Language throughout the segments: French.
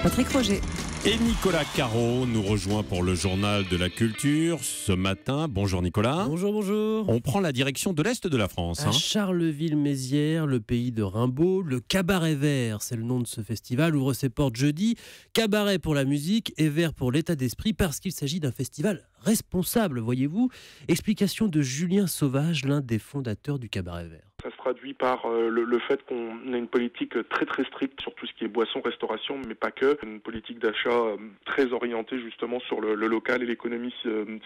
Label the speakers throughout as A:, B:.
A: Patrick Roger.
B: Et Nicolas Caro nous rejoint pour le journal de la culture ce matin. Bonjour Nicolas.
C: Bonjour, bonjour.
B: On prend la direction de l'Est de la France.
C: À Charleville-Mézières, le pays de Rimbaud, le Cabaret Vert, c'est le nom de ce festival, ouvre ses portes jeudi. Cabaret pour la musique et vert pour l'état d'esprit parce qu'il s'agit d'un festival responsable, voyez-vous. Explication de Julien Sauvage, l'un des fondateurs du Cabaret Vert.
D: Ça se traduit par le fait qu'on a une politique très très stricte sur tout ce qui est boisson, restauration, mais pas que. Une politique d'achat très orientée justement sur le local et l'économie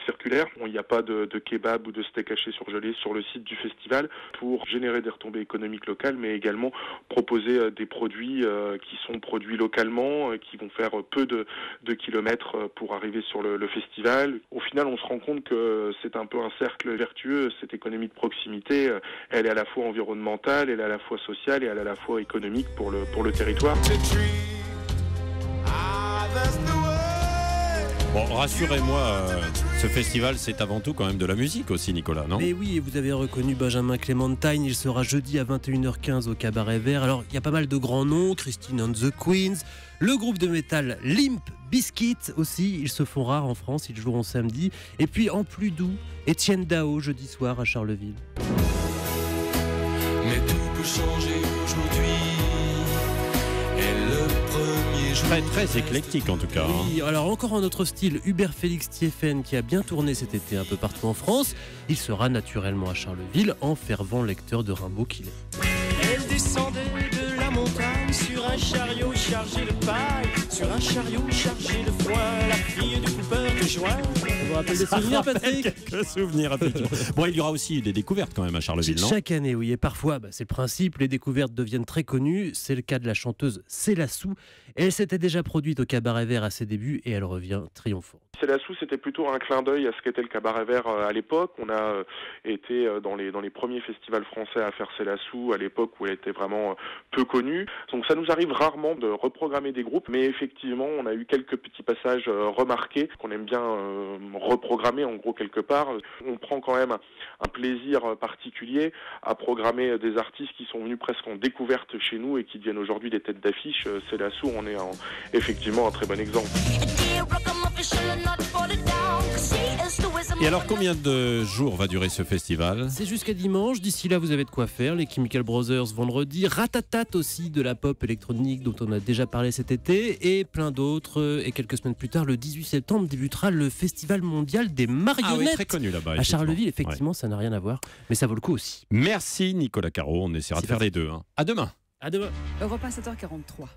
D: circulaire. Il n'y a pas de kebab ou de steak haché surgelé sur le site du festival pour générer des retombées économiques locales, mais également proposer des produits qui sont produits localement, qui vont faire peu de kilomètres pour arriver sur le festival. Au final, on se rend compte que c'est un peu un cercle vertueux. Cette économie de proximité, elle est à la fois environnementale, elle est à la fois sociale et elle est à la fois économique pour le territoire.
B: Bon, rassurez-moi, ce festival c'est avant tout quand même de la musique aussi Nicolas, non ?
C: Mais oui, et vous avez reconnu Benjamin Clémentine, il sera jeudi à 21h15 au Cabaret Vert. Alors, il y a pas mal de grands noms, Christine and the Queens, le groupe de métal Limp Bizkit aussi, ils se font rares en France, ils joueront samedi. Et puis en plus doux, Étienne Dao jeudi soir à Charleville.
E: Mais tout peut changer aujourd'hui. Et le premier jour.
B: Très éclectique en tout cas.
C: Oui, alors encore en autre style, Hubert Félix Thieffen qui a bien tourné cet été un peu partout en France. Il sera naturellement à Charleville en fervent lecteur de Rimbaud qu'il est.
F: Elle descendait de la montagne sur un chariot chargé de paille, sur un chariot chargé de foin, la fille du coupeur de joie.
C: On vous rappelle des souvenirs, Patrick ?
B: Quelques souvenirs, effectivement. Bon, il y aura aussi des découvertes quand même à Charleville, non ?
C: Chaque année, oui. Et parfois, c'est le principe, les découvertes deviennent très connues. C'est le cas de la chanteuse Célassou. Elle s'était déjà produite au Cabaret Vert à ses débuts et elle revient triomphante.
D: Célassou, c'était plutôt un clin d'œil à ce qu'était le Cabaret Vert à l'époque. On a été dans les premiers festivals français à faire Célassou à l'époque où elle était vraiment peu connue. Donc ça nous arrive rarement de reprogrammer des groupes, mais effectivement, on a eu quelques petits passages remarqués qu'on aime bien reprogrammer en gros quelque part. On prend quand même un plaisir particulier à programmer des artistes qui sont venus presque en découverte chez nous et qui deviennent aujourd'hui des têtes d'affiche. Célassou en est effectivement un très bon exemple.
B: Et alors combien de jours va durer ce festival ?
C: C'est jusqu'à dimanche, d'ici là vous avez de quoi faire, les Chemical Brothers vendredi, Ratatat aussi de la pop électronique dont on a déjà parlé cet été et plein d'autres. Et quelques semaines plus tard, le 18 septembre, débutera le Festival mondial des marionnettes.
B: Ah oui, très connu là-bas.
C: À Charleville, effectivement, ça n'a rien à voir, mais ça vaut le coup aussi.
B: Merci Nicolas Caro, on essaiera de faire les deux. À demain.
C: À demain.
A: Europe 1, 7h43.